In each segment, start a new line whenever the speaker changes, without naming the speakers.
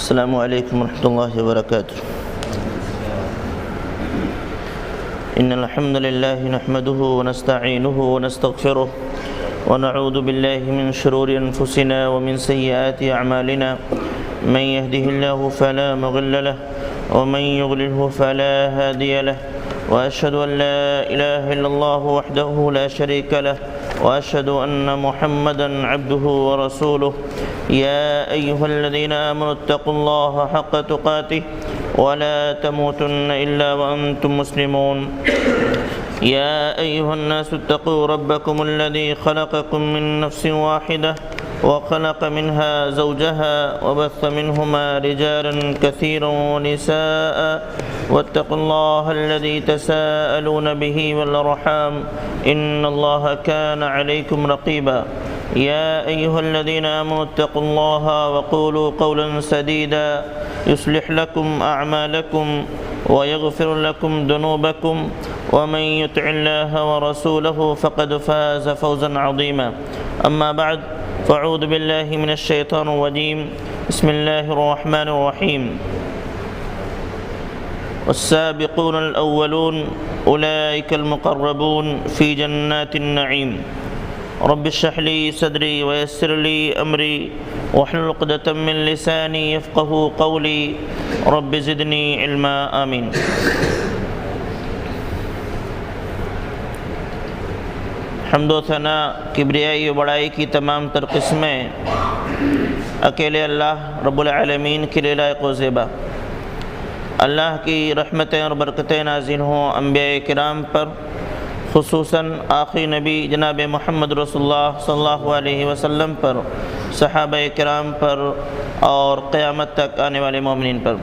السلام علیکم ورحمۃ اللہ وبرکاتہ۔ ان الحمد للہ نحمده ونستعینه ونستغفره ونعوذ باللہ من شرور انفسنا ومن سیئات اعمالنا من يهده الله فلا مضل له ومن يضلل فلا هادي له واشهد ان لا اله الا الله وحده لا شريك له واشهد ان محمدا عبده ورسوله يا أيها الذين آمنوا اتقوا الله حق تقاته ولا تموتن إلا وأنتم مسلمون يا أيها الناس اتقوا ربكم الذي خلقكم من نفس واحدة وخلق منها زوجها وبث منهما رجالا كثيرا ونساء واتقوا الله الذي تساءلون به والأرحام إن الله كان عليكم رقيبا يا أيها الذين آمنوا اتقوا الله وقولوا قولا سديدا يصلح لكم أعمالكم ويغفر لكم ذنوبكم ومن يطع الله ورسوله فقد فاز فوزا عظيما أما بعد فأعوذ بالله من الشيطان الرجيم بسم الله الرحمن الرحيم والسابقون الأولون أولئك المقربون في جنات النعيم رب اشرح لي صدري ويسر لي أمري واحلل عقدة من لساني يفقهوا قولي رب زدني علما آمين۔ حمد و ثنا کبریائی و بڑائی کی تمام تر قسمیں اکیلے اللہ رب العالمین کے لیے لائق و زیبا۔ اللہ کی رحمتیں اور برکتیں نازل ہوں انبیاء کرام پر، خصوصاً آخری نبی جناب محمد رسول اللہ صلی اللہ علیہ وسلم پر، صحابہ کرام پر اور قیامت تک آنے والے مومنین پر۔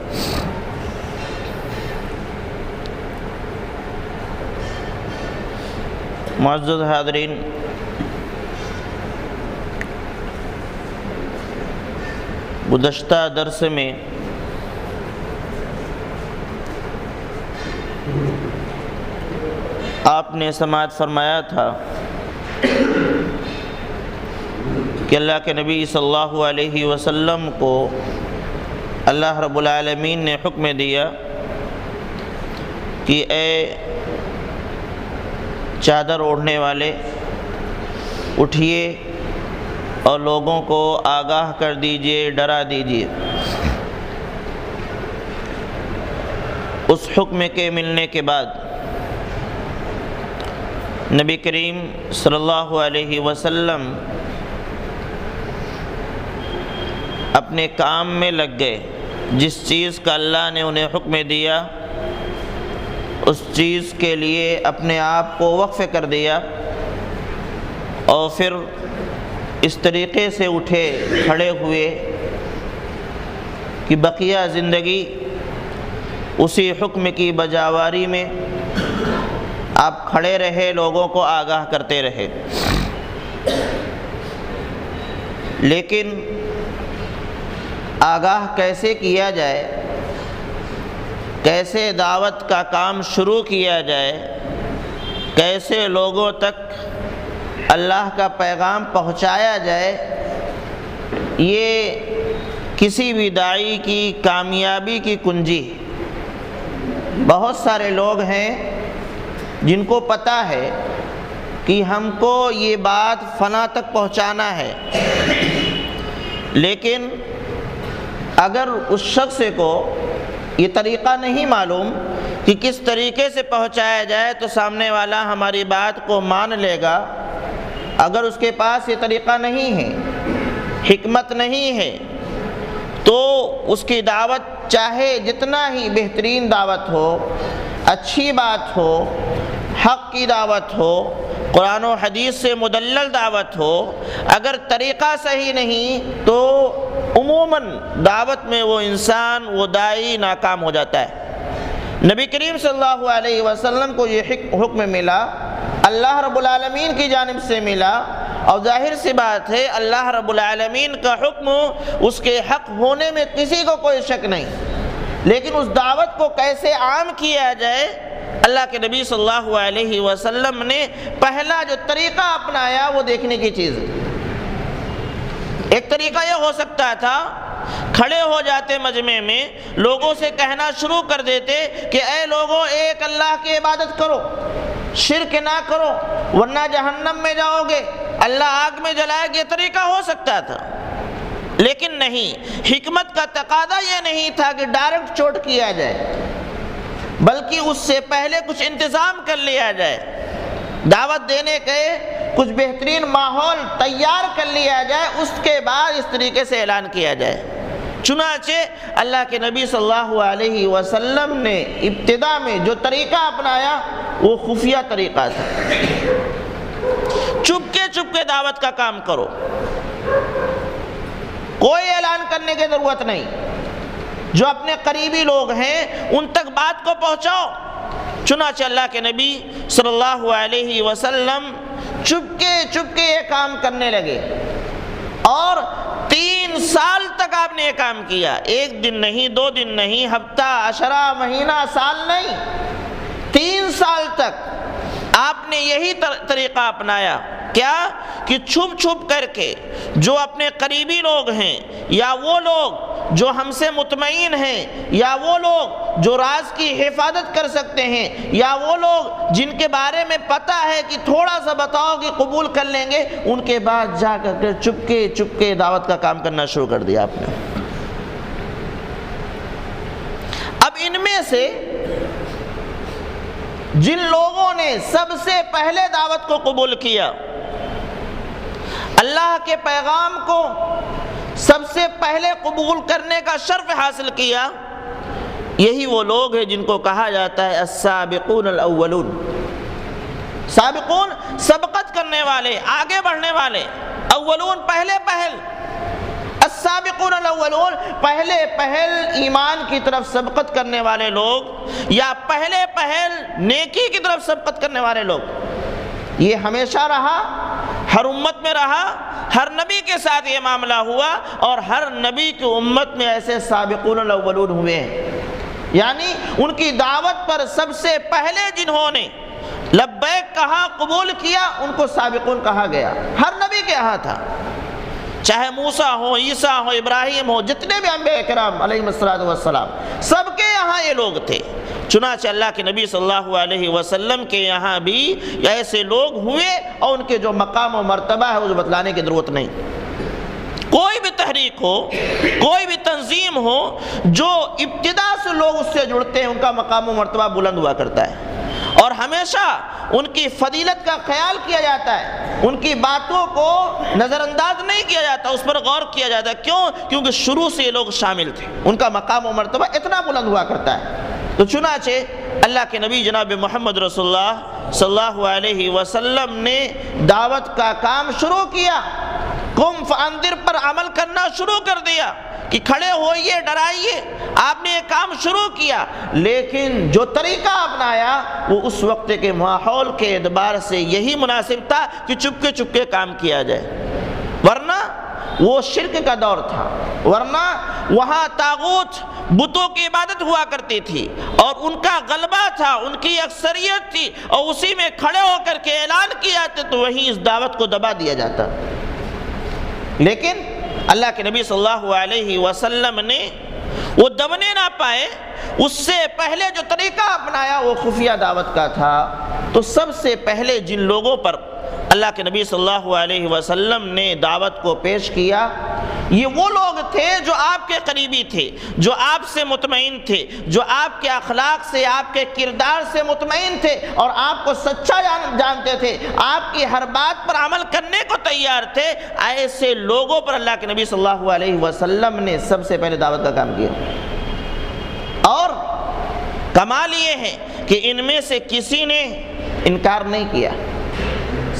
معزز حاضرین، گزشتہ درس میں آپ نے سماعت فرمایا تھا کہ اللہ کے نبی صلی اللہ علیہ وسلم کو اللہ رب العالمین نے حکم دیا کہ اے چادر اوڑھنے والے، اٹھیے اور لوگوں کو آگاہ کر دیجئے، ڈرا دیجئے۔ اس حکم کے ملنے کے بعد نبی کریم صلی اللہ علیہ وسلم اپنے کام میں لگ گئے۔ جس چیز کا اللہ نے انہیں حکم دیا اس چیز کے لیے اپنے آپ کو وقف کر دیا، اور پھر اس طریقے سے اٹھے، کھڑے ہوئے کہ بقیہ زندگی اسی حکم کی بجاواری میں آپ کھڑے رہے، لوگوں کو آگاہ کرتے رہے۔ لیکن آگاہ کیسے کیا جائے، کیسے دعوت کا کام شروع کیا جائے، کیسے لوگوں تک اللہ کا پیغام پہنچایا جائے، یہ کسی بھی داعی کی کامیابی کی کنجی۔ بہت سارے لوگ ہیں جن کو پتہ ہے کہ ہم کو یہ بات فلاں تک پہنچانا ہے، لیکن اگر اس شخص کو یہ طریقہ نہیں معلوم کہ کس طریقے سے پہنچایا جائے تو سامنے والا ہماری بات کو مان لے گا، اگر اس کے پاس یہ طریقہ نہیں ہے، حکمت نہیں ہے، تو اس کی دعوت چاہے جتنا ہی بہترین دعوت ہو، اچھی بات ہو، حق کی دعوت ہو، قرآن و حدیث سے مدلل دعوت ہو، اگر طریقہ صحیح نہیں تو عموماً دعوت میں وہ انسان، وہ داعی ناکام ہو جاتا ہے۔ نبی کریم صلی اللہ علیہ وسلم کو یہ حکم ملا، اللہ رب العالمین کی جانب سے ملا، اور ظاہر سی بات ہے اللہ رب العالمین کا حکم اس کے حق ہونے میں کسی کو کوئی شک نہیں، لیکن اس دعوت کو کیسے عام کیا جائے، اللہ کے نبی صلی اللہ علیہ وسلم نے پہلا جو طریقہ اپنایا وہ دیکھنے کی چیز ہے۔ ایک طریقہ یہ ہو سکتا تھا کھڑے ہو جاتے مجمع میں، لوگوں سے کہنا شروع کر دیتے کہ اے لوگوں، ایک اللہ کی عبادت کرو، شرک نہ کرو ورنہ جہنم میں جاؤ گے، اللہ آگ میں جلائے گا۔ یہ طریقہ ہو سکتا تھا، لیکن نہیں، حکمت کا تقاضا یہ نہیں تھا کہ ڈائریکٹ چوٹ کیا جائے، بلکہ اس سے پہلے کچھ انتظام کر لیا جائے، دعوت دینے کے کچھ بہترین ماحول تیار کر لیا جائے، اس کے بعد اس طریقے سے اعلان کیا جائے۔ چنانچہ اللہ کے نبی صلی اللہ علیہ وسلم نے ابتدا میں جو طریقہ اپنایا وہ خفیہ طریقہ تھا، چپکے دعوت کا کام کرو، کوئی اعلان کرنے کی ضرورت نہیں، جو اپنے قریبی لوگ ہیں ان تک بات کو پہنچاؤ۔ چنانچہ اللہ کے نبی صلی اللہ علیہ وسلم چپکے یہ کام کرنے لگے، اور 3 سال تک آپ نے یہ کام کیا، 1 دن نہیں، 2 دن نہیں، ہفتہ، عشرہ، مہینہ، سال نہیں، 3 سال تک آپ نے یہی طریقہ اپنایا۔ کیا کہ چھپ کر کے جو اپنے قریبی لوگ ہیں، یا وہ لوگ جو ہم سے مطمئن ہیں، یا وہ لوگ جو راز کی حفاظت کر سکتے ہیں، یا وہ لوگ جن کے بارے میں پتہ ہے کہ تھوڑا سا بتاؤ کہ قبول کر لیں گے، ان کے بعد جا کر کے چپکے دعوت کا کام کرنا شروع کر دیا آپ نے۔ اب ان میں سے جن لوگوں نے سب سے پہلے دعوت کو قبول کیا، اللہ کے پیغام کو سب سے پہلے قبول کرنے کا شرف حاصل کیا، یہی وہ لوگ ہیں جن کو کہا جاتا ہے السابقون الاولون۔ سابقون سبقت کرنے والے، آگے بڑھنے والے، اولون پہلے پہل، السابقون الاولون پہلے پہل ایمان کی طرف سبقت کرنے والے لوگ، یا پہلے پہل نیکی کی طرف سبقت کرنے والے لوگ۔ یہ ہمیشہ رہا، ہر امت میں رہا، ہر نبی کے ساتھ یہ معاملہ ہوا، اور ہر نبی کی امت میں ایسے سابقون الاولون ہوئے ہیں، یعنی ان کی دعوت پر سب سے پہلے جنہوں نے لبیک کہا، قبول کیا، ان کو سابقون کہا گیا۔ ہر نبی کے یہاں تھا، چاہے موسیٰ ہو، عیسیٰ ہو، ابراہیم ہو، جتنے بھی انبیاء کرام علیہم السلام، سب کے یہاں یہ لوگ تھے۔ چنانچہ اللہ کے نبی صلی اللہ علیہ وسلم کے یہاں بھی ایسے لوگ ہوئے، اور ان کے جو مقام و مرتبہ ہے وہ بتلانے کی ضرورت نہیں۔ کوئی بھی تحریک ہو، کوئی بھی تنظیم ہو، جو ابتدا سے لوگ اس سے جڑتے ہیں، ان کا مقام و مرتبہ بلند ہوا کرتا ہے، اور ہمیشہ ان کی فضیلت کا خیال کیا جاتا ہے، ان کی باتوں کو نظر انداز نہیں کیا جاتا، اس پر غور کیا جاتا ہے۔ کیوں؟ کیونکہ شروع سے یہ لوگ شامل تھے، ان کا مقام و مرتبہ اتنا بلند ہوا کرتا ہے۔ تو چنانچہ اللہ کے نبی جناب محمد رسول اللہ صلی اللہ علیہ وسلم نے دعوت کا کام شروع کیا، قم فانذر پر عمل کرنا شروع کر دیا کہ کھڑے ہوئیے، ڈرائیے۔ آپ نے یہ کام شروع کیا، لیکن جو طریقہ اپنایا وہ اس وقت کے ماحول کے اعتبار سے یہی مناسب تھا کہ چپکے کام کیا جائے، ورنہ وہ شرک کا دور تھا، ورنہ وہاں طاغوت بتوں کی عبادت ہوا کرتی تھی، اور ان کا غلبہ تھا، ان کی اکثریت تھی، اور اسی میں کھڑے ہو کر کے اعلان کیا جاتا تو وہیں اس دعوت کو دبا دیا جاتا۔ لیکن اللہ کے نبی صلی اللہ علیہ وسلم نے وہ دبنے نہ پائے، اس سے پہلے جو طریقہ اپنایا وہ خفیہ دعوت کا تھا۔ تو سب سے پہلے جن لوگوں پر اللہ کے نبی صلی اللہ علیہ وسلم نے دعوت کو پیش کیا، یہ وہ لوگ تھے جو آپ کے قریبی تھے، جو آپ سے مطمئن تھے، جو آپ کے اخلاق سے، آپ کے کردار سے مطمئن تھے، اور آپ کو سچا جانتے تھے، آپ کی ہر بات پر عمل کرنے کو تیار تھے۔ ایسے لوگوں پر اللہ کے نبی صلی اللہ علیہ وسلم نے سب سے پہلے دعوت کا کام کیا، اور کمال یہ ہے کہ ان میں سے کسی نے انکار نہیں کیا۔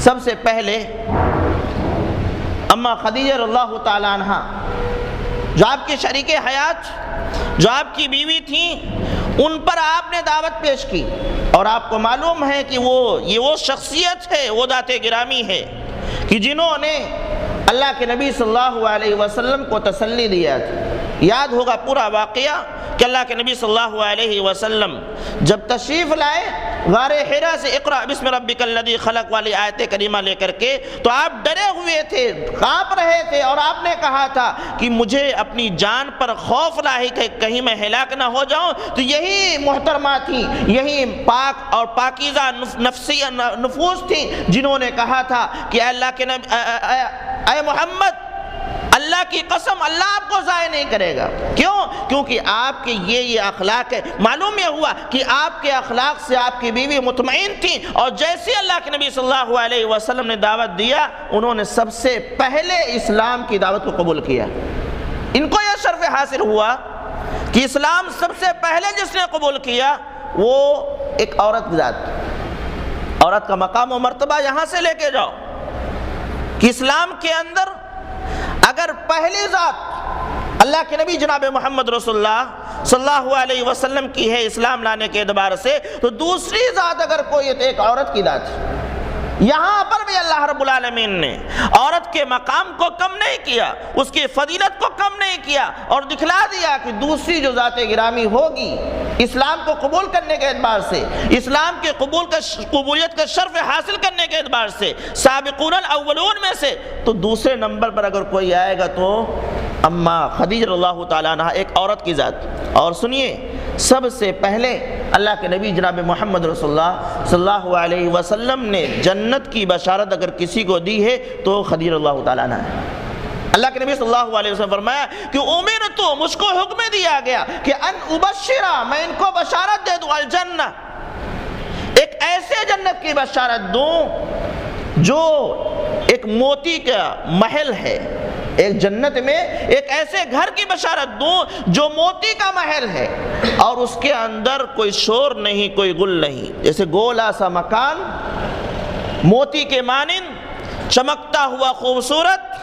سب سے پہلے اما خدیجہ رضی اللہ تعالی عنہ، جو آپ کی شریک حیات، جو آپ کی بیوی تھیں، ان پر آپ نے دعوت پیش کی، اور آپ کو معلوم ہے کہ یہ وہ شخصیت ہے، وہ ذات گرامی ہے کہ جنہوں نے اللہ کے نبی صلی اللہ علیہ وسلم کو تسلی دیا تھا۔ یاد ہوگا پورا واقعہ کہ اللہ کے نبی صلی اللہ علیہ وسلم جب تشریف لائے غار حرا سے اقرا بسم ربک الذی خلق والی آیت کریمہ لے کر کے، تو آپ ڈرے ہوئے تھے، کانپ رہے تھے، اور آپ نے کہا تھا کہ مجھے اپنی جان پر خوف لاحق ہے، کہیں میں ہلاک نہ ہو جاؤں۔ تو یہی محترمہ تھیں، یہی پاک اور پاکیزہ نفوس تھیں جنہوں نے کہا تھا کہ اے اللہ کے نبی، اے محمد، اللہ کی قسم اللہ آپ کو ضائع نہیں کرے گا۔ کیوں؟ کیونکہ آپ کے یہ اخلاق ہے۔ معلوم یہ ہوا کہ آپ کے اخلاق سے آپ کی بیوی مطمئن تھی، اور جیسے اللہ کے نبی صلی اللہ علیہ وسلم نے دعوت دیا، انہوں نے سب سے پہلے اسلام کی دعوت کو قبول کیا۔ ان کو یہ شرف حاصل ہوا کہ اسلام سب سے پہلے جس نے قبول کیا وہ ایک عورت ذات۔ عورت کا مقام و مرتبہ یہاں سے لے کے جاؤ کہ اسلام کے اندر اگر پہلی ذات اللہ کے نبی جناب محمد رسول اللہ صلی اللہ علیہ وسلم کی ہے اسلام لانے کے اعتبار سے، تو دوسری ذات اگر کوئی ہے تو ایک عورت کی ذات ہے۔ یہاں پر بھی اللہ رب العالمین نے عورت کے مقام کو کم نہیں کیا، اس کی فضیلت کو کم نہیں کیا، اور دکھلا دیا کہ دوسری جو ذات گرامی ہوگی اسلام کو قبول کرنے کے اعتبار سے، اسلام کے قبولیت کا شرف حاصل کرنے کے اعتبار سے، سابقون الاولون میں سے، تو دوسرے نمبر پر اگر کوئی آئے گا تو اما خدیجہ رضی اللہ تعالیٰ عنہ، ایک عورت کی ذات۔ اور سنیے، سب سے پہلے اللہ کے نبی جناب محمد رسول اللہ صلی اللہ علیہ وسلم نے جنت کی بشارت اگر کسی کو دی ہے تو خدیجہ رضی اللہ تعالیٰ عنہ ہے۔ اللہ کے نبی صلی اللہ علیہ وسلم فرمایا کہ امرتو، مجھ کو حکم دیا گیا کہ ان ابشرہ، میں ان کو بشارت دے دوں، الجنہ، ایک ایسے جنت کی بشارت دوں جو ایک موتی کا محل ہے، ایک جنت میں ایک ایسے گھر کی بشارت دوں جو موتی کا محل ہے، اور اس کے اندر کوئی شور نہیں، کوئی گل نہیں، جیسے گولا سا مکان موتی کے مانند چمکتا ہوا خوبصورت،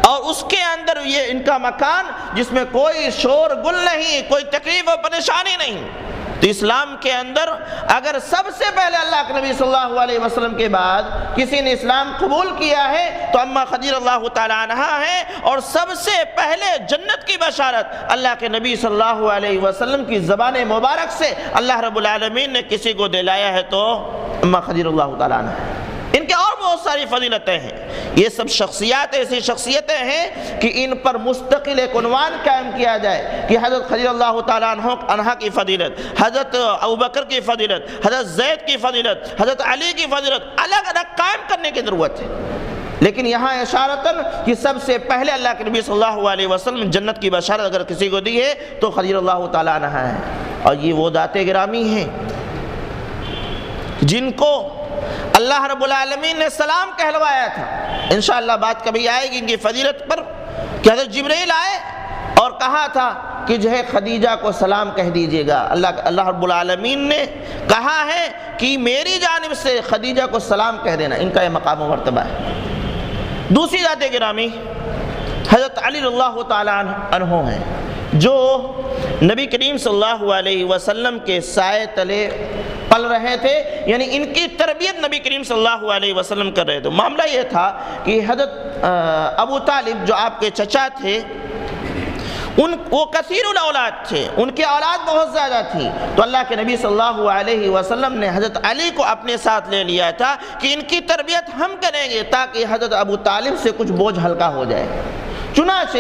اور اس کے اندر یہ ان کا مکان جس میں کوئی شور گل نہیں، کوئی تکلیف و پریشانی نہیں۔ تو اسلام کے اندر اگر سب سے پہلے اللہ کے نبی صلی اللہ علیہ وسلم کے بعد کسی نے اسلام قبول کیا ہے تو اما خدیجہ اللہ تعالیٰ عنہ ہے، اور سب سے پہلے جنت کی بشارت اللہ کے نبی صلی اللہ علیہ وسلم کی زبان مبارک سے اللہ رب العالمین نے کسی کو دلایا ہے تو اما خدیجہ اللہ تعالیٰ عنہ ہے۔ ان کے اور بہت ساری فضیلتیں ہیں، یہ سب شخصیات ایسی شخصیتیں ہیں کہ ان پر مستقل ایک عنوان قائم کیا جائے کہ حضرت خدیجہ اللہ تعالیٰ عنہ کی فضیلت، حضرت ابوبکر کی فضیلت، حضرت زید کی فضیلت، حضرت علی کی فضیلت الگ الگ قائم کرنے کی ضرورت ہے۔ لیکن یہاں اشارتاً کہ سب سے پہلے اللہ کے نبی صلی اللہ علیہ وسلم جنت کی بشارت اگر کسی کو دی ہے تو خدیجہ اللہ تعالیٰ عنہ ہے، اور یہ وہ ذات گرامی ہیں جن کو اللہ رب العالمین نے سلام کہلوایا تھا۔ انشاءاللہ بات کبھی آئے گی ان کی فضیلت پر کہ حضرت جبرائیل آئے اور کہا تھا کہ جو ہے خدیجہ کو سلام کہہ دیجئے گا۔ اللہ رب العالمین نے کہا ہے کہ میری جانب سے خدیجہ کو سلام کہہ دینا، ان کا یہ مقام و مرتبہ ہے۔ دوسری ذات گرامی حضرت علی رضی اللہ تعالیٰ عنہ ہیں، جو نبی کریم صلی اللہ علیہ وسلم کے سائے تلے پل رہے تھے، یعنی ان کی تربیت نبی کریم صلی اللہ علیہ وسلم کر رہے تھے۔ معاملہ یہ تھا کہ حضرت ابو طالب جو آپ کے چچا تھے، وہ کثیر الاولاد تھے، ان کی اولاد بہت زیادہ تھی، تو اللہ کے نبی صلی اللہ علیہ وسلم نے حضرت علی کو اپنے ساتھ لے لیا تھا کہ ان کی تربیت ہم کریں گے تاکہ حضرت ابو طالب سے کچھ بوجھ ہلکا ہو جائے۔ چنانچہ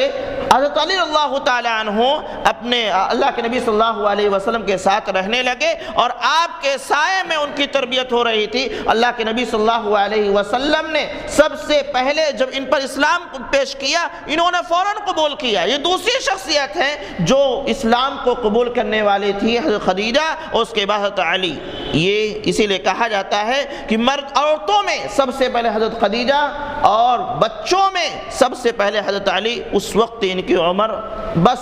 حضرت علی اللہ تعالیٰ عنہ اپنے اللہ کے نبی صلی اللہ علیہ وسلم کے ساتھ رہنے لگے، اور آپ کے سائے میں ان کی تربیت ہو رہی تھی۔ اللہ کے نبی صلی اللہ علیہ وسلم نے سب سے پہلے جب ان پر اسلام پیش کیا، انہوں نے فوراً قبول کیا۔ یہ دوسری شخصیت ہے جو اسلام کو قبول کرنے والی تھی، حضرت خدیجہ، اور اس کے بعد حضرت علی۔ یہ اسی لیے کہا جاتا ہے کہ مرد عورتوں میں سب سے پہلے حضرت خدیجہ، اور بچوں میں سب سے پہلے حضرت علی۔ اس وقت ان کی عمر بس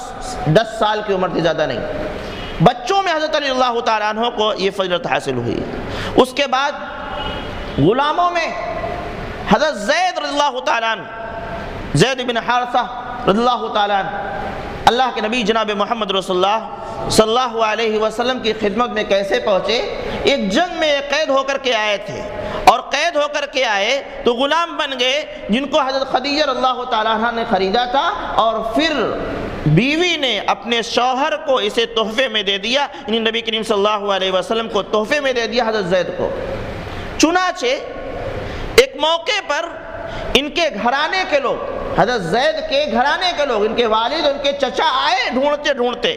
10 سال کی عمر تھی، زیادہ نہیں۔ بچوں میں حضرت علی اللہ تعالیٰ عنہ کو یہ فضیلت حاصل ہوئی۔ اس کے بعد غلاموں میں حضرت زید رضی اللہ تعالیٰ عنہ، زید بن حارثہ رضی اللہ تعالیٰ عنہ، اللہ کے نبی جناب محمد رسول اللہ صلی اللہ علیہ وسلم کی خدمت میں کیسے پہنچے؟ ایک جنگ میں قید ہو کر کے آئے تھے، اور قید ہو کر کے آئے تو غلام بن گئے جن کو حضرت خدیجہ رضی اللہ تعالیٰ عنہ نے خریدا تھا، اور پھر بیوی نے اپنے شوہر کو اسے تحفے میں دے دیا، یعنی نبی کریم صلی اللہ علیہ وسلم کو تحفے میں دے دیا حضرت زید کو۔ چنانچہ ایک موقع پر ان کے گھرانے کے لوگ، حضرت زید کے گھرانے کے لوگ، ان کے والد ان کے چچا آئے ڈھونڈتے ڈھونڈتے،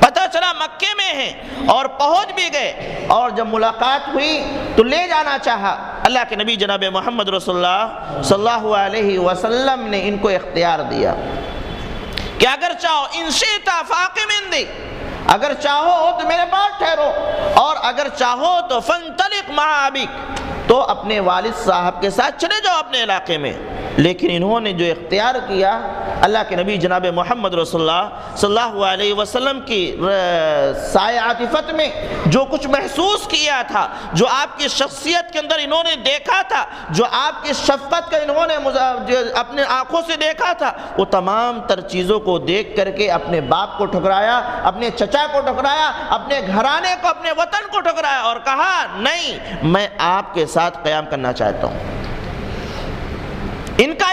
پتہ چلا مکے میں ہیں اور پہنچ بھی گئے، اور جب ملاقات ہوئی تو لے جانا چاہا۔ اللہ کے نبی جناب محمد رسول اللہ صلی اللہ علیہ وسلم نے ان کو اختیار دیا کہ اگر چاہو ان شئت فاقم عندی، اگر چاہو تو میرے پاس ٹھہرو، اور اگر چاہو تو فانطلق مع ابیک، تو اپنے والد صاحب کے ساتھ چلے جاؤ اپنے علاقے میں۔ لیکن انہوں نے جو اختیار کیا، اللہ کے نبی جناب محمد رسول اللہ صلی اللہ علیہ وسلم کی سایہ عاطفت میں جو کچھ محسوس کیا تھا، جو آپ کی شخصیت کے اندر انہوں نے دیکھا تھا، جو آپ کی شفقت کا انہوں نے اپنے آنکھوں سے دیکھا تھا، وہ تمام تر چیزوں کو دیکھ کر کے اپنے باپ کو ٹھکرایا، اپنے چچا کو ٹھکرایا، اپنے گھرانے کو، اپنے وطن کو ٹھکرایا، اور کہا نہیں، میں آپ کے ساتھ قیام کرنا چاہتا ہوں۔ ان کا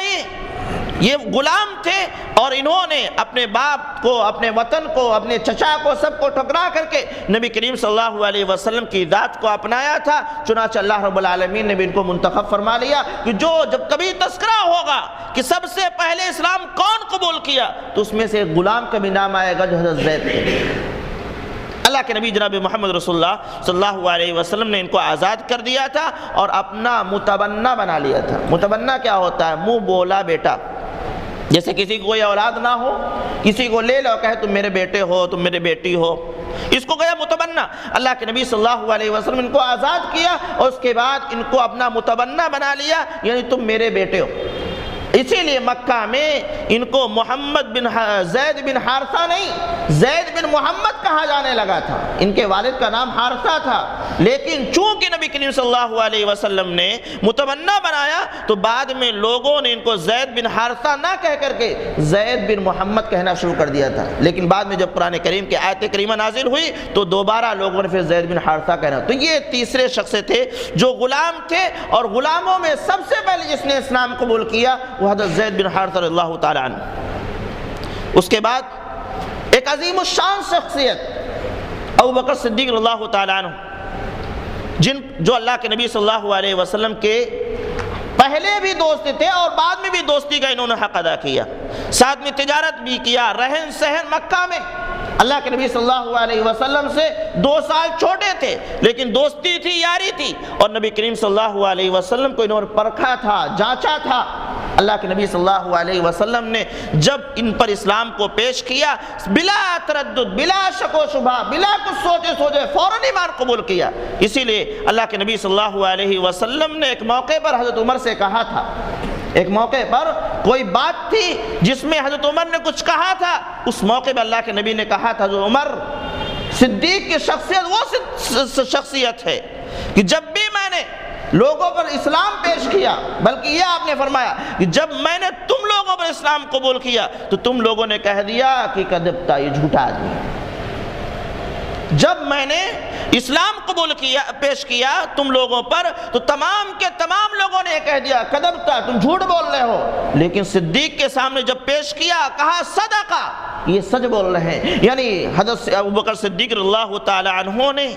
یہ غلام تھے، اور انہوں نے اپنے باپ کو، اپنے وطن کو، اپنے چچا کو، سب کو ٹھکرا کر کے نبی کریم صلی اللہ علیہ وسلم کی ذات کو اپنایا تھا۔ چنانچہ اللہ رب العالمین نے بھی ان کو منتخب فرما لیا کہ جو جب کبھی تذکرہ ہوگا کہ سب سے پہلے اسلام کون قبول کیا، تو اس میں سے ایک غلام کا بھی نام آئے گا جو حضرت زید تھے۔ اللہ کے نبی جناب محمد رسول اللہ صلی اللہ علیہ وسلم نے ان کو آزاد کر دیا تھا اور اپنا متبنہ بنا لیا تھا۔ متبنہ کیا ہوتا ہے؟ منہ بولا بیٹا۔ جیسے کسی کو کوئی اولاد نہ ہو، کسی کو لے لو، کہے تم میرے بیٹے ہو، تم میرے بیٹی ہو، اس کو گیا متبنہ۔ اللہ کے نبی صلی اللہ علیہ وسلم ان کو آزاد کیا اور اس کے بعد ان کو اپنا متبنہ بنا لیا، یعنی تم میرے بیٹے ہو۔ اسی لیے مکہ میں ان کو محمد بن زید بن حارثہ نہیں، زید بن محمد کہا جانے لگا تھا۔ ان کے والد کا نام حارثہ تھا، لیکن چونکہ نبی کریم صلی اللہ علیہ وسلم نے متبنہ بنایا تو بعد میں لوگوں نے ان کو زید بن حارثہ نہ کہہ کر کے زید بن محمد کہنا شروع کر دیا تھا۔ لیکن بعد میں جب قرآن کریم کی آیت کریمہ نازل ہوئی تو دوبارہ لوگوں نے پھر زید بن حارثہ کہنا۔ تو یہ تیسرے شخص تھے جو غلام تھے، اور غلاموں میں سب سے پہلے جس نے اسلام قبول کیا وہ حضرت زید بن حارثہ رضی اللہ تعالی عنہ۔ اس کے بعد ایک عظیم الشان شخصیت ابو بکر صدیق رضی اللہ تعالی عنہ، جو اللہ کے نبی صلی اللہ علیہ وسلم کے پہلے بھی دوست تھے اور بعد میں بھی دوستی کا انہوں نے حق ادا کیا، ساتھ میں تجارت بھی کیا، رہن سہن مکہ میں اللہ کے نبی صلی اللہ علیہ وسلم سے 2 سال چھوٹے تھے، لیکن دوستی تھی، یاری تھی، اور نبی کریم صلی اللہ علیہ وسلم کو انہوں نے پرکھا تھا، جانچا تھا۔ اللہ کے نبی صلی اللہ علیہ وسلم نے جب ان پر اسلام کو پیش کیا، بلا تردد، بلا شک و شبہ، بلا کچھ سوچے فوراً ایمان قبول کیا۔ اسی لیے اللہ کے نبی صلی اللہ علیہ وسلم نے ایک موقع پر حضرت عمر سے کہا تھا، ایک موقع پر کوئی بات تھی جس میں حضرت عمر نے کچھ کہا تھا، اس موقع پر اللہ کے نبی نے کہا تھا حضرت عمر صدیق کی شخصیت وہ شخصیت ہے کہ جب بھی میں نے لوگوں پر اسلام پیش کیا، بلکہ یہ آپ نے فرمایا کہ جب میں نے تم لوگوں پر اسلام قبول کیا تو تم لوگوں نے کہہ دیا کہ کذبتا، یہ جھوٹا آدمی ہے۔ جب میں نے اسلام قبول کیا، پیش کیا تم لوگوں پر، تو تمام کے تمام لوگوں نے کہہ دیا کذبتا، تم جھوٹ بول رہے ہو۔ لیکن صدیق کے سامنے جب پیش کیا، کہا صدقہ، یہ سچ بول رہے ہیں۔ یعنی حضرت ابو بکر صدیق رضی اللہ تعالی عنہ نے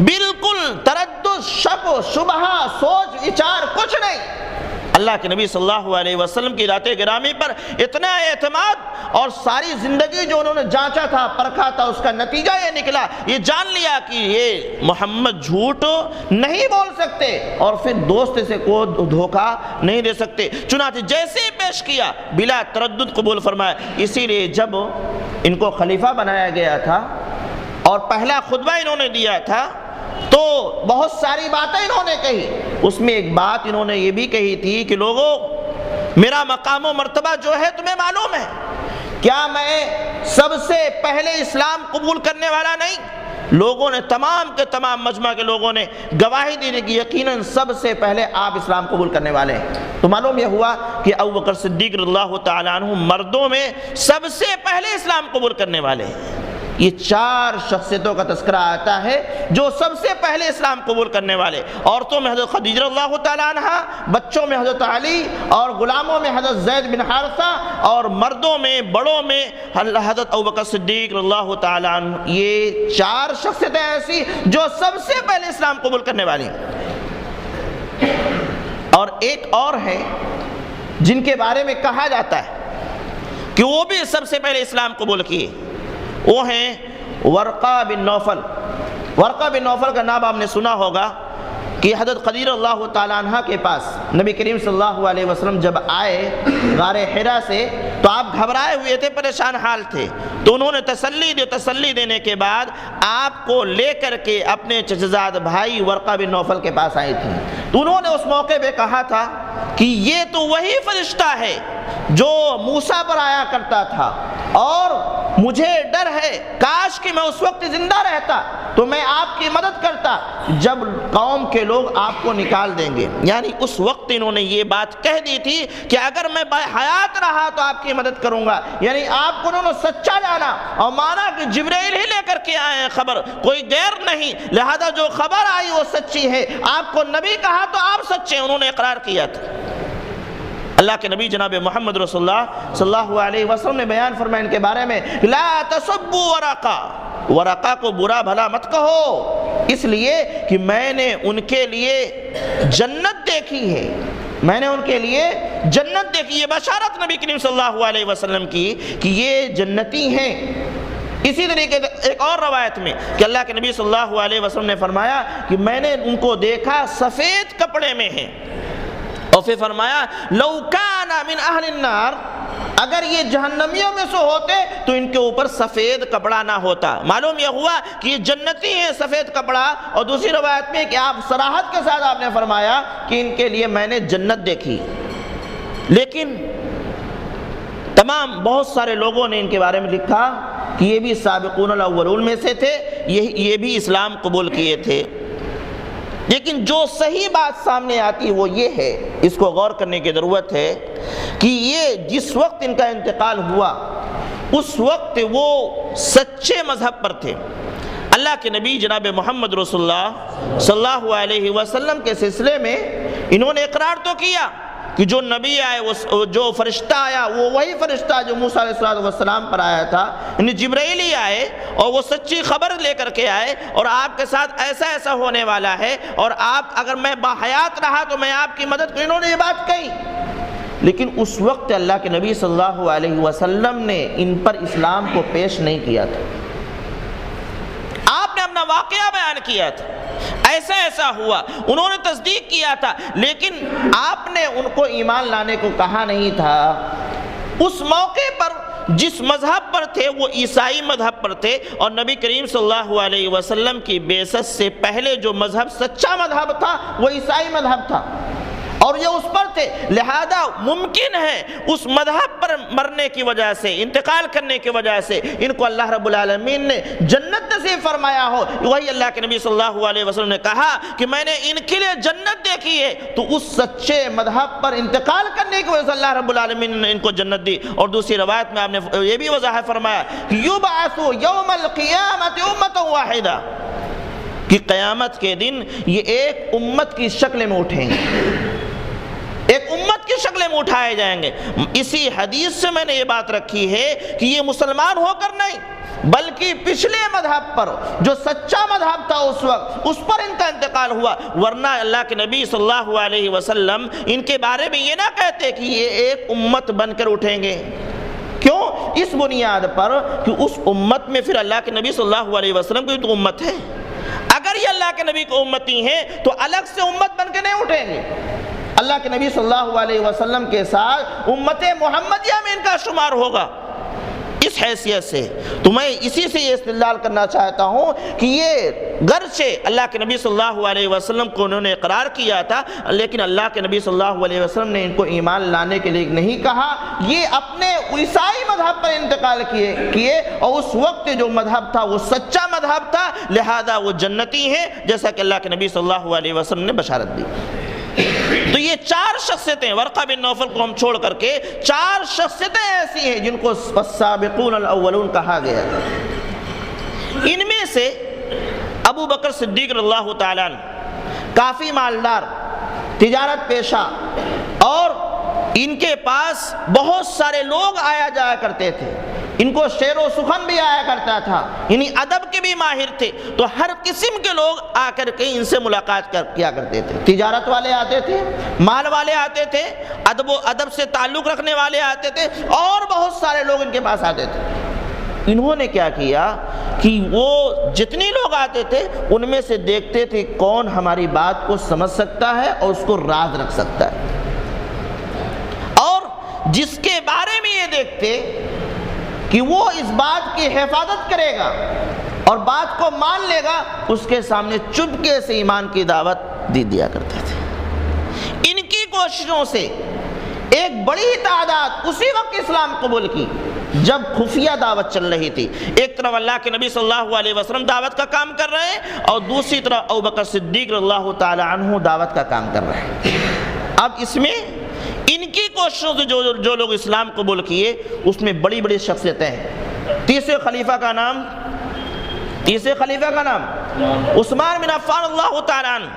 بالکل تردد، شک و شبہ، سوچ وچار کچھ نہیں، اللہ کے نبی صلی اللہ علیہ وسلم کی ذات گرامی پر اتنا اعتماد، اور ساری زندگی جو انہوں نے جانچا تھا، پرکھا تھا، اس کا نتیجہ یہ نکلا، یہ جان لیا کہ یہ محمد جھوٹ نہیں بول سکتے اور پھر دوست سے کوئی دھوکہ نہیں دے سکتے۔ چنانچہ جیسے ہی پیش کیا بلا تردد قبول فرمایا۔ اسی لیے جب ان کو خلیفہ بنایا گیا تھا اور پہلا خطبہ انہوں نے دیا تھا تو بہت ساری باتیں انہوں نے کہی، اس میں ایک بات انہوں نے یہ بھی کہی تھی کہ لوگوں، میرا مقام و مرتبہ جو ہے تمہیں معلوم ہے، کیا میں سب سے پہلے اسلام قبول کرنے والا نہیں؟ لوگوں نے، تمام کے تمام مجمع کے لوگوں نے گواہی دی کہ یقیناً سب سے پہلے آپ اسلام قبول کرنے والے ہیں۔ تو معلوم یہ ہوا کہ ابو بکر صدیق رضی اللہ تعالی عنہ مردوں میں سب سے پہلے اسلام قبول کرنے والے ہیں۔ یہ 4 شخصیتوں کا تذکرہ آتا ہے جو سب سے پہلے اسلام قبول کرنے والے. عورتوں میں حضرت خدیجہ رضی اللہ تعالیٰ عنہ، بچوں میں حضرت علی، اور غلاموں میں حضرت زید بن حارثہ، اور مردوں میں بڑوں میں حضرت ابوبکر صدیق رضی اللہ تعالیٰ عنہ. یہ 4 شخصیتیں ایسی جو سب سے پہلے اسلام قبول کرنے والی. اور ایک اور ہے جن کے بارے میں کہا جاتا ہے کہ وہ بھی سب سے پہلے اسلام قبول کیے، وہ ہیں ورقہ بن نوفل. ورقہ بن نوفل کا نام آپ نے سنا ہوگا کہ حضرت خدیجہ اللہ تعالیٰ عنہ کے پاس نبی کریم صلی اللہ علیہ وسلم جب آئے غار حرا سے تو آپ گھبرائے ہوئے تھے، پریشان حال تھے. تو انہوں نے تسلی دینے کے بعد آپ کو لے کر کے اپنے چچزاد بھائی ورقہ بن نوفل کے پاس آئی تھی. تو انہوں نے اس موقع پہ کہا تھا کہ یہ تو وہی فرشتہ ہے جو موسیٰ پر آیا کرتا تھا، اور مجھے ڈر ہے کاش کہ میں اس وقت زندہ رہتا تو میں آپ کی مدد کرتا جب قوم کے لوگ آپ کو نکال دیں گے. یعنی اس وقت انہوں نے یہ بات کہہ دی تھی کہ اگر میں حیات رہا تو آپ کی مدد کروں گا. یعنی آپ کو انہوں نے سچا جانا اور مانا کہ جبرائیل ہی لے کر کے آئے ہیں خبر، کوئی غیر نہیں، لہذا جو خبر آئی وہ سچی ہے. آپ کو نبی کہا تو آپ سچے، انہوں نے اقرار کیا تھا. اللہ کے نبی جناب محمد رسول اللہ صلی اللہ علیہ وسلم نے بیان فرمایا ان کے بارے میں، لا تسبوا ورقہ، ورقہ کو برا بھلا مت کہو، اس لیے کہ میں نے ان کے لیے جنت دیکھی ہے. میں نے ان کے لیے جنت دیکھی. یہ بشارت نبی کریم صلی اللہ علیہ وسلم کی کہ یہ جنتی ہیں. اسی طریقے سے ایک اور روایت میں کہ اللہ کے نبی صلی اللہ علیہ وسلم نے فرمایا کہ میں نے ان کو دیکھا سفید کپڑے میں ہیں، اور پھر فرمایا لو کان من اہل النار، اگر یہ جہنمیوں میں سے ہوتے تو ان کے اوپر سفید کپڑا نہ ہوتا. معلوم یہ ہوا کہ یہ جنتی ہیں سفید کپڑا. اور دوسری روایت میں کہ آپ صراحت کے ساتھ آپ نے فرمایا کہ ان کے لیے میں نے جنت دیکھی. لیکن تمام بہت سارے لوگوں نے ان کے بارے میں لکھا کہ یہ بھی سابقون الاولون میں سے تھے، یہ بھی اسلام قبول کیے تھے. لیکن جو صحیح بات سامنے آتی وہ یہ ہے، اس کو غور کرنے کی ضرورت ہے کہ یہ جس وقت ان کا انتقال ہوا اس وقت وہ سچے مذہب پر تھے. اللہ کے نبی جناب محمد رسول اللہ صلی اللہ علیہ وسلم کے سلسلے میں انہوں نے اقرار تو کیا کہ جو نبی آئے، جو فرشتہ آیا وہ وہی فرشتہ جو موسیٰ علیہ السلام پر آیا تھا، یعنی جبرائیل ہی آئے اور وہ سچی خبر لے کر کے آئے اور آپ کے ساتھ ایسا ہونے والا ہے، اور آپ اگر میں باحیات رہا تو میں آپ کی مدد کروں. انہوں نے یہ بات کہی. لیکن اس وقت اللہ کے نبی صلی اللہ علیہ وسلم نے ان پر اسلام کو پیش نہیں کیا تھا. آپ نے اپنا واقعہ بیان کیا تھا، ایسا ہوا، انہوں نے تصدیق کیا تھا، لیکن آپ نے ان کو ایمان لانے کو کہا نہیں تھا. اس موقع پر جس مذہب پر تھے وہ عیسائی مذہب پر تھے، اور نبی کریم صلی اللہ علیہ وسلم کی بعثت سے پہلے جو مذہب سچا مذہب تھا وہ عیسائی مذہب تھا، اور یہ اس پر تھے. لہذا ممکن ہے اس مذہب پر مرنے کی وجہ سے، انتقال کرنے کی وجہ سے ان کو اللہ رب العالمین نے جنت نصیب فرمایا ہو. وہی اللہ کے نبی صلی اللہ علیہ وسلم نے کہا کہ میں نے ان کے لیے جنت دیکھی ہے. تو اس سچے مذہب پر انتقال کرنے کی وجہ سے اللہ رب العالمین نے ان کو جنت دی. اور دوسری روایت میں آپ نے یہ بھی وضاحت فرمایا کہ یبعث یوم القیامت امۃ واحدہ، کہ قیامت کے دن یہ ایک امت کی شکل میں اٹھیں گے، ایک امت کی شکل میں اٹھائے جائیں گے. اسی حدیث سے میں نے یہ بات رکھی ہے کہ یہ مسلمان ہو کر نہیں بلکہ پچھلے مذہب پر جو سچا مذہب تھا اس وقت اس پر ان کا انتقال ہوا. ورنہ اللہ کے نبی صلی اللہ علیہ وسلم ان کے بارے میں یہ نہ کہتے کہ یہ ایک امت بن کر اٹھیں گے. کیوں؟ اس بنیاد پر کہ اس امت میں پھر اللہ کے نبی صلی اللہ علیہ وسلم کی تو امت ہے. اگر یہ اللہ کے نبی کو امتی ہیں تو الگ سے امت بن کے نہیں اٹھیں گے. اللہ کے نبی صلی اللہ علیہ وسلم کے ساتھ امت محمدیہ میں ان کا شمار ہوگا. اس حیثیت سے تو میں اسی سے یہ استدلال کرنا چاہتا ہوں کہ یہ گرچہ اللہ کے نبی صلی اللہ علیہ وسلم کو انہوں نے اقرار کیا تھا، لیکن اللہ کے نبی صلی اللہ علیہ وسلم نے ان کو ایمان لانے کے لیے نہیں کہا. یہ اپنے عیسائی مذہب پر انتقال کیے اور اس وقت جو مذہب تھا وہ سچا مذہب تھا، لہذا وہ جنتی ہیں جیسا کہ اللہ کے نبی صلی اللہ علیہ وسلم نے بشارت دی. تو یہ 4 شخصیتیں، ورقہ بن نوفل کو ہم چھوڑ کر کے 4 شخصیتیں ایسی ہیں جن کو السابقون الاولون کہا گیا. سے ابو بکر صدیق رضی اللہ تعالیٰ عنہ کافی مالدار، تجارت پیشہ، اور ان کے پاس بہت سارے لوگ آیا جایا کرتے تھے، ان کو شعر و سخن بھی آیا کرتا تھا، یعنی ادب کے بھی ماہر تھے، تو ہر قسم کے لوگ آ کر کے ان سے ملاقات کیا کرتے تھے۔ تجارت والے آتے تھے، مال والے آتے تھے، ادب و ادب سے تعلق رکھنے والے آتے تھے، اور بہت سارے لوگ ان کے پاس آتے تھے۔ انہوں نے کیا کیا کہ وہ جتنے لوگ آتے تھے ان میں سے دیکھتے تھے کون ہماری بات کو سمجھ سکتا ہے اور اس کو راز رکھ سکتا ہے، اور جس کے بارے میں یہ دیکھتے کہ وہ اس بات کی حفاظت کرے گا اور بات کو مان لے گا، اس کے سامنے چپکے سے ایمان کی دعوت دیا کرتے تھے۔ ان کی کوششوں سے ایک بڑی تعداد اسی وقت اسلام قبول کی جب خفیہ دعوت چل رہی تھی۔ ایک طرف اللہ کے نبی صلی اللہ علیہ وسلم دعوت کا کام کر رہے ہیں، اور دوسری طرف ابوبکر صدیق رضی اللہ تعالی عنہ دعوت کا کام کر رہے ہیں۔ اب اس میں ان کی کوششوں سے جو لوگ اسلام قبول کیے، اس میں بڑی بڑی شخصیتیں ہیں۔ تیسرے خلیفہ کا نام عثمان بن عفان اللہ تعالیٰ عنہ،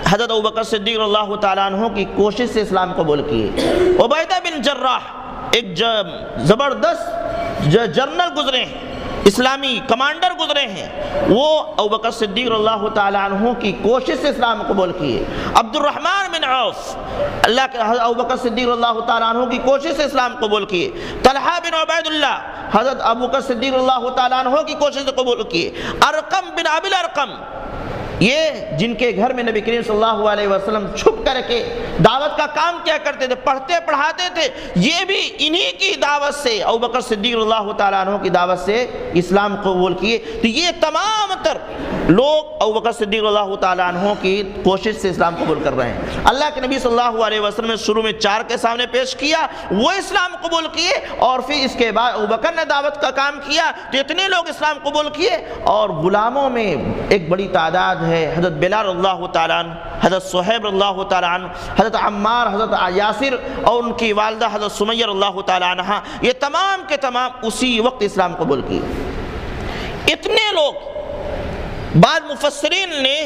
حضرت ابوبکر صدیق اللہ تعالیٰ عنہ کی کوشش سے اسلام قبول کیے۔ عبیدہ بن جراح ایک زبردست جنرل گزرے ہیں، اسلامی کمانڈر گزرے ہیں، وہ ابوبکر صدیق اللہ تعالیٰ عنہ کی کوشش سے اسلام قبول کیے۔ عبد الرحمن بن عوف اللہ کے ابوبکر صدیق اللہ تعالیٰ عنہ کی کوشش سے اسلام قبول کیے۔ طلحہ بن عبید اللہ حضرت ابوبکر صدیق اللہ تعالیٰ عنہ کی کوشش سے قبول کیے۔ ارقم بن ابی الارقم، یہ جن کے گھر میں نبی کریم صلی اللہ علیہ وسلم چھپ کر کے دعوت کا کام کیا کرتے تھے، پڑھتے پڑھاتے تھے، یہ بھی انہی کی دعوت سے، ابوبکر صدیق اللہ تعالیٰ عنہ کی دعوت سے اسلام قبول کیے۔ تو یہ تمام تر لوگ ابوبکر صدیق اللہ تعالیٰ عنہ کی کوشش سے اسلام قبول کر رہے ہیں۔ اللہ کے نبی صلی اللہ علیہ وسلم نے شروع میں 4 کے سامنے پیش کیا، وہ اسلام قبول کیے، اور پھر اس کے بعد ابوبکر نے دعوت کا کام کیا، تو اتنے لوگ اسلام قبول کیے۔ اور غلاموں میں ایک بڑی تعداد ہے، حضرت بلال اللہ تعالیٰ عنہ، حضرت صہیب اللہ تعالیٰ عنہ، حضرت عمار، حضرت یاسر اور ان کی والدہ حضرت سمیہ اللہ تعالیٰ عنہ، یہ تمام کے تمام اسی وقت اسلام قبول کیے۔ اتنے لوگ، بعض مفسرین نے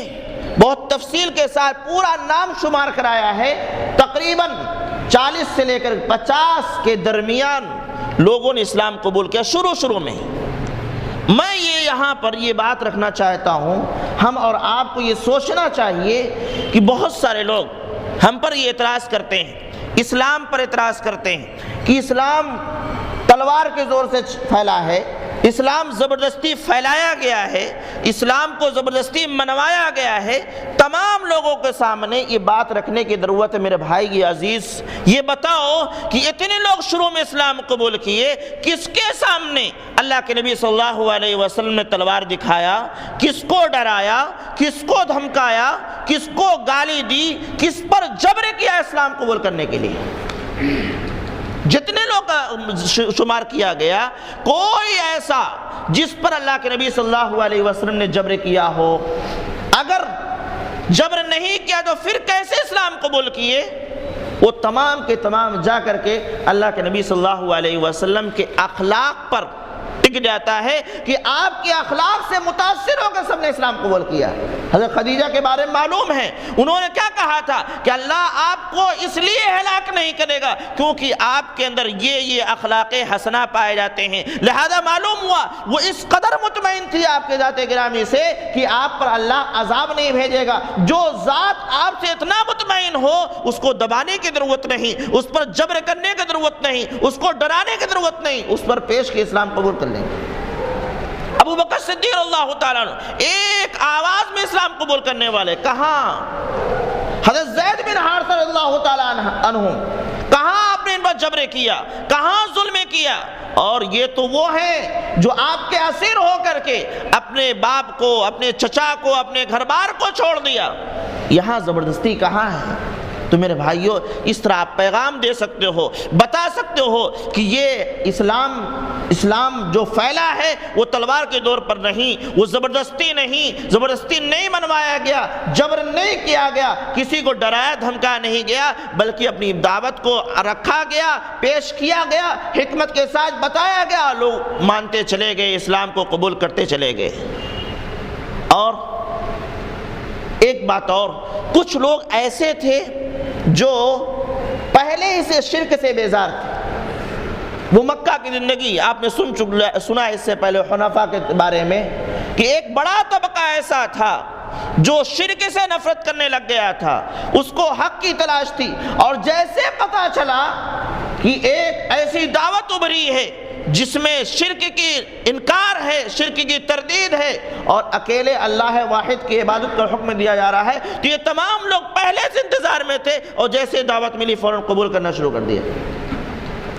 بہت تفصیل کے ساتھ پورا نام شمار کرایا ہے، تقریباً 40 سے لے کر 50 کے درمیان لوگوں نے اسلام قبول کیا شروع میں۔ میں یہاں پر یہ بات رکھنا چاہتا ہوں، ہم اور آپ کو یہ سوچنا چاہیے کہ بہت سارے لوگ ہم پر یہ اعتراض کرتے ہیں، اسلام پر اعتراض کرتے ہیں کہ اسلام تلوار کے زور سے پھیلا ہے، اسلام زبردستی پھیلایا گیا ہے، اسلام کو زبردستی منوایا گیا ہے۔ تمام لوگوں کے سامنے یہ بات رکھنے کی ضرورت ہے۔ میرے بھائی عزیز، یہ بتاؤ کہ اتنے لوگ شروع میں اسلام قبول کیے، کس کے سامنے اللہ کے نبی صلی اللہ علیہ وسلم نے تلوار دکھایا، کس کو ڈرایا، کس کو دھمکایا، کس کو گالی دی، کس پر جبر کیا اسلام قبول کرنے کے لیے؟ جتنے لوگ شمار کیا گیا، کوئی ایسا جس پر اللہ کے نبی صلی اللہ علیہ وسلم نے جبر کیا ہو؟ اگر جبر نہیں کیا تو پھر کیسے اسلام قبول کیے؟ وہ تمام کے تمام جا کر کے اللہ کے نبی صلی اللہ علیہ وسلم کے اخلاق پر ٹک جاتا ہے کہ آپ کے اخلاق سے متاثر ہو کر سب نے اسلام قبول کیا۔ حضرت خدیجہ کے بارے میں معلوم ہے، انہوں نے کیا کہا تھا کہ اللہ آپ کو اس لیے ہلاک نہیں کرے گا کیونکہ آپ کے اندر یہ اخلاق حسنہ پائے جاتے ہیں۔ لہذا معلوم ہوا وہ اس قدر مطمئن تھی آپ کے ذات گرامی سے کہ آپ پر اللہ عذاب نہیں بھیجے گا۔ جو ذات آپ سے اتنا مطمئن ہو، اس کو دبانے کی ضرورت نہیں، اس پر جبر کرنے کی ضرورت نہیں، اس کو ڈرانے کی ضرورت نہیں، اس پر پیش کے اسلام قبول کر لیں۔ ابو بکر صدیق اللہ تعالیٰ عنہ ایک آواز میں اسلام قبول کرنے والے کہاں؟ حضرت زید بن حارثہ رضی اللہ تعالیٰ عنہ کہاں آپ نے ان پر جبر کیا، کہاں ظلم کیا؟ اور یہ تو وہ ہیں جو آپ کے اسیر ہو کر کے اپنے باپ کو، اپنے چچا کو، اپنے گھر بار کو چھوڑ دیا۔ یہاں زبردستی کہاں ہے؟ تو میرے بھائیوں، اس طرح آپ پیغام دے سکتے ہو، بتا سکتے ہو کہ یہ اسلام جو پھیلا ہے وہ تلوار کے دور پر نہیں، وہ زبردستی نہیں منوایا گیا، جبر نہیں کیا گیا، کسی کو ڈرایا دھمکایا نہیں گیا، بلکہ اپنی دعوت کو رکھا گیا، پیش کیا گیا، حکمت کے ساتھ بتایا گیا، لوگ مانتے چلے گئے، اسلام کو قبول کرتے چلے گئے۔ اور ایک بات اور، کچھ لوگ ایسے تھے جو پہلے ہی سے شرک سے بیزار تھے۔ وہ مکہ کی زندگی آپ نے سنا اس سے پہلے حنفاء کے بارے میں کہ ایک بڑا طبقہ ایسا تھا جو شرک سے نفرت کرنے لگ گیا تھا، اس کو حق کی تلاش تھی، اور جیسے پتہ چلا کہ ایک ایسی دعوت ابھری ہے جس میں شرک کی انکار ہے، شرک کی تردید ہے، اور اکیلے اللہ واحد کی عبادت کا حکم دیا جا رہا ہے، تو یہ تمام لوگ پہلے سے انتظار میں تھے، اور جیسے دعوت ملی فوراً قبول کرنا شروع کر دیا۔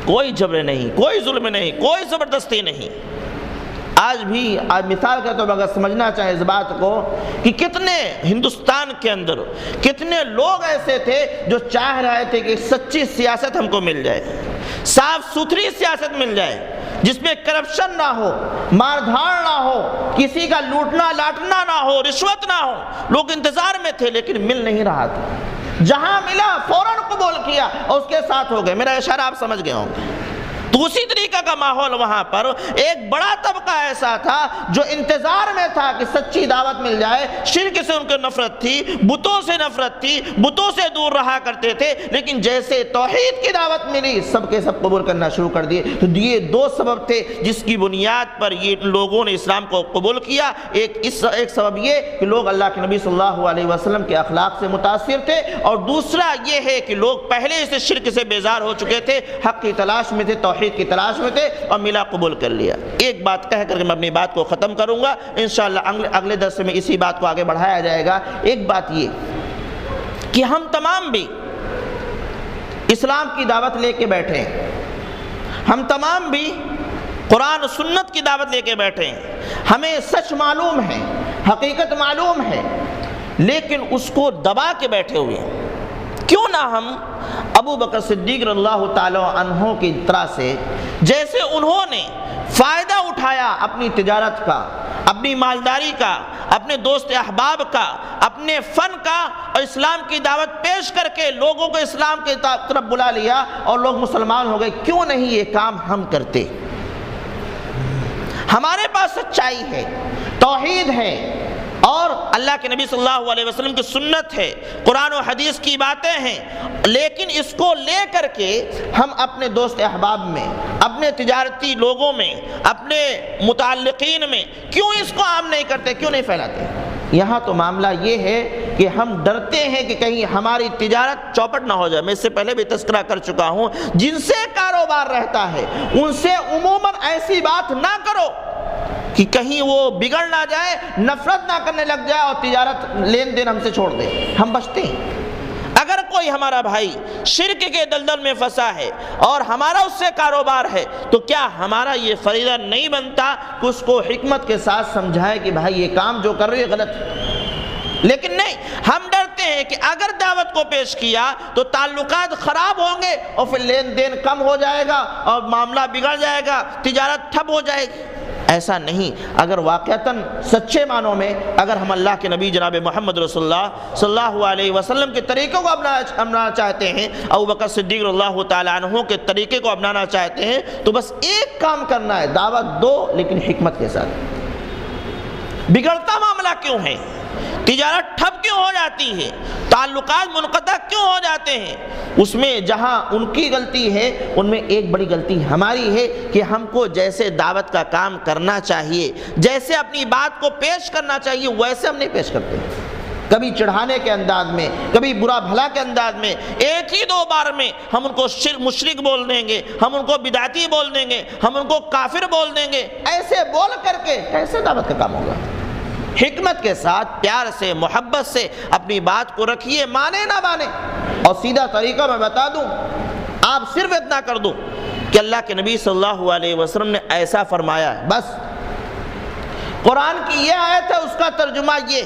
کوئی جبر نہیں، کوئی ظلم نہیں، کوئی زبردستی نہیں۔ آج مثال کے طور پر اگر سمجھنا چاہیں اس بات کو کہ کتنے ہندوستان کے اندر کتنے لوگ ایسے تھے جو چاہ رہے تھے کہ سچی سیاست ہم کو مل جائے، صاف ستھری سیاست مل جائے، جس میں کرپشن نہ ہو، مار دھاڑ نہ ہو، کسی کا لوٹنا لاٹنا نہ ہو، رشوت نہ ہو۔ لوگ انتظار میں تھے لیکن مل نہیں رہا تھا، جہاں ملا فوراً قبول کیا اور اس کے ساتھ ہو گئے۔ میرا اشارہ آپ سمجھ گئے ہوں گے۔ تو اسی طریقہ کا ماحول وہاں پر ایک بڑا طبقہ ایسا تھا جو انتظار میں تھا کہ سچی دعوت مل جائے۔ شرک سے ان کو نفرت تھی، بتوں سے نفرت تھی، بتوں سے دور رہا کرتے تھے، لیکن جیسے توحید کی دعوت ملی سب کے سب قبول کرنا شروع کر دیے۔ تو یہ دو سبب تھے جس کی بنیاد پر یہ لوگوں نے اسلام کو قبول کیا۔ ایک سبب یہ کہ لوگ اللہ کے نبی صلی اللہ علیہ وسلم کے اخلاق سے متاثر تھے، اور دوسرا یہ ہے کہ لوگ پہلے سے شرک سے بیزار ہو چکے تھے، حق کی تلاش میں تھے، توحید کی تلاش میں تھے، اور ملا قبول کر لیا۔ ایک بات کہہ کر کے میں اپنی بات کو ختم کروں گا، انشاءاللہ اگلے درس میں اسی بات کو آگے بڑھایا جائے گا۔ ایک بات یہ کہ ہم تمام بھی اسلام کی دعوت لے کے بیٹھے ہیں، ہم تمام بھی قرآن و سنت کی دعوت لے کے بیٹھے ہیں، ہمیں سچ معلوم ہے، حقیقت معلوم ہے، لیکن اس کو دبا کے بیٹھے ہوئے ہیں۔ کیوں نہ ہم ابو بکر صدیق رضی اللہ تعالی عنہ کی طرح سے، جیسے انہوں نے فائدہ اٹھایا اپنی تجارت کا، اپنی مالداری کا، اپنے دوست احباب کا، اپنے فن کا، اور اسلام کی دعوت پیش کر کے لوگوں کو اسلام کی طرف بلا لیا اور لوگ مسلمان ہو گئے، کیوں نہیں یہ کام ہم کرتے؟ ہمارے پاس سچائی ہے، توحید ہے، اور اللہ کے نبی صلی اللہ علیہ وسلم کی سنت ہے، قرآن و حدیث کی باتیں ہیں، لیکن اس کو لے کر کے ہم اپنے دوست احباب میں، اپنے تجارتی لوگوں میں، اپنے متعلقین میں کیوں اس کو عام نہیں کرتے، کیوں نہیں پھیلاتے؟ یہاں تو معاملہ یہ ہے کہ ہم ڈرتے ہیں کہ کہیں ہماری تجارت چوپٹ نہ ہو جائے۔ میں اس سے پہلے بھی تذکرہ کر چکا ہوں، جن سے کاروبار رہتا ہے ان سے عموماً ایسی بات نہ کرو کہ کہیں وہ بگڑ نہ جائے، نفرت نہ کرنے لگ جائے اور تجارت لین دین ہم سے چھوڑ دے۔ ہم بچتے ہیں۔ اگر کوئی ہمارا بھائی شرک کے دلدل میں پھنسا ہے اور ہمارا اس سے کاروبار ہے، تو کیا ہمارا یہ فریضہ نہیں بنتا کہ اس کو حکمت کے ساتھ سمجھائے کہ بھائی یہ کام جو کر رہے ہے غلط ہے؟ لیکن نہیں، ہم ڈرتے ہیں کہ اگر دعوت کو پیش کیا تو تعلقات خراب ہوں گے اور پھر لین دین کم ہو جائے گا اور معاملہ بگڑ جائے گا، تجارت ٹھپ ہو جائے گی۔ ایسا نہیں، اگر واقعتاً سچے معنوں میں اگر ہم اللہ کے نبی جناب محمد رسول اللہ صلی اللہ علیہ وسلم کے طریقوں کو اپنانا چاہتے ہیں، ابو بکر صدیق رضی اللہ تعالیٰ عنہ کے طریقے کو اپنانا چاہتے ہیں، تو بس ایک کام کرنا ہے، دعوت دو لیکن حکمت کے ساتھ۔ بگڑتا معاملہ کیوں ہے؟ تجارت ٹھپ کیوں ہو جاتی ہے؟ تعلقات منقطع کیوں ہو جاتے ہیں؟ اس میں جہاں ان کی غلطی ہے، ان میں ایک بڑی غلطی ہماری ہے کہ ہم کو جیسے دعوت کا کام کرنا چاہیے، جیسے اپنی بات کو پیش کرنا چاہیے، ویسے ہم نہیں پیش کرتے۔ کبھی چڑھانے کے انداز میں، کبھی برا بھلا کے انداز میں، ایک ہی دو بار میں ہم ان کو مشرک بول دیں گے، ہم ان کو بدعتی بول دیں گے، ہم ان کو کافر بول دیں گے۔ ایسے بول کر کے کیسے دعوت کا کام ہوگا؟ حکمت کے ساتھ، پیار سے، محبت سے اپنی بات کو رکھیے، مانے نہ مانے۔ اور سیدھا طریقہ میں بتا دوں، آپ صرف اتنا کر دوں کہ اللہ کے نبی صلی اللہ علیہ وسلم نے ایسا فرمایا ہے، بس قرآن کی یہ آیت ہے، اس کا ترجمہ یہ،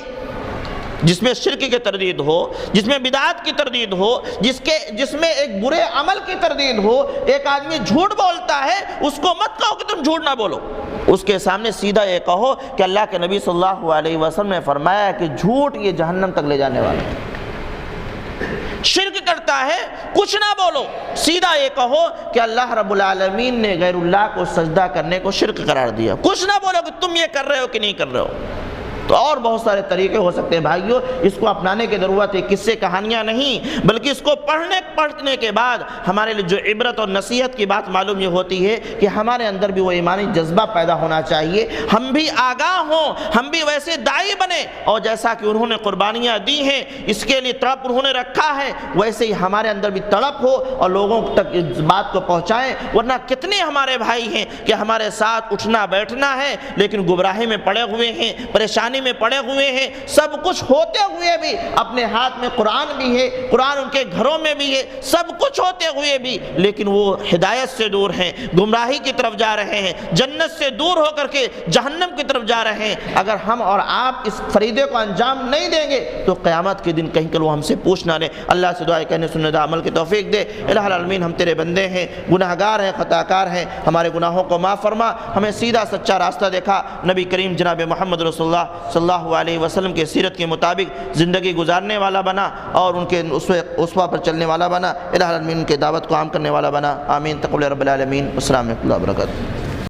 جس میں شرک کی تردید ہو، جس میں بدعات کی تردید ہو، جس میں ایک برے عمل کی تردید ہو۔ ایک آدمی جھوٹ بولتا ہے، اس کو مت کہو کہ تم جھوٹ نہ بولو، اس کے سامنے سیدھا یہ کہو کہ اللہ کے نبی صلی اللہ علیہ وسلم نے فرمایا کہ جھوٹ یہ جہنم تک لے جانے والا ہے۔ شرک کرتا ہے، کچھ نہ بولو، سیدھا یہ کہو کہ اللہ رب العالمین نے غیر اللہ کو سجدہ کرنے کو شرک قرار دیا، کچھ نہ بولو کہ تم یہ کر رہے ہو کہ نہیں کر رہے ہو۔ تو اور بہت سارے طریقے ہو سکتے ہیں بھائیوں، اس کو اپنانے کی ضرورت ہے، قصے کہانیاں نہیں، بلکہ اس کو پڑھنے کے بعد ہمارے لیے جو عبرت اور نصیحت کی بات معلوم یہ ہوتی ہے کہ ہمارے اندر بھی وہ ایمانی جذبہ پیدا ہونا چاہیے، ہم بھی آگاہ ہوں، ہم بھی ویسے داعی بنے، اور جیسا کہ انہوں نے قربانیاں دی ہیں، اس کے لیے تڑپ انہوں نے رکھا ہے، ویسے ہی ہمارے اندر بھی تڑپ ہو اور لوگوں تک اس بات کو پہنچائیں۔ ورنہ کتنے ہمارے بھائی ہیں کہ ہمارے ساتھ اٹھنا بیٹھنا ہے لیکن گمراہی میں پڑے ہوئے ہیں، پریشانی میں پڑے ہوئے ہیں، سب کچھ ہوتے ہوئے بھی اپنے ہاتھ میں قرآن بھی ہے، قرآن ان کے گھروں میں بھی ہے، سب کچھ ہوتے ہوئے بھی لیکن وہ ہدایت سے دور ہیں، گمراہی کی طرف جا رہے ہیں، جنت سے دور ہو کر کے جہنم کی طرف جا رہے ہیں۔ اگر ہم اور آپ اس فریضے کو انجام نہیں دیں گے تو قیامت کے دن کہیں کہ وہ ہم سے پوچھ نہ لیں۔ اللہ سے دعا ہے کہنے سننے دا عمل کی توفیق دے۔ الہ العالمین، ہم تیرے بندے ہیں، گناہگار ہیں، خطا کار ہیں، ہمارے گناہوں کو معاف فرما، ہمیں سیدھا سچا راستہ دکھا، نبی کریم جناب محمد رسول اللہ صلی اللہ علیہ وسلم کے سیرت کے مطابق زندگی گزارنے والا بنا اور ان کے اسوہ پر چلنے والا بنا، الہ العالمین ان کے دعوت کو عام کرنے والا بنا۔ آمین۔ تقبل رب العالمین۔ السلام علیکم و رحمۃ اللہ وبرکاتہ۔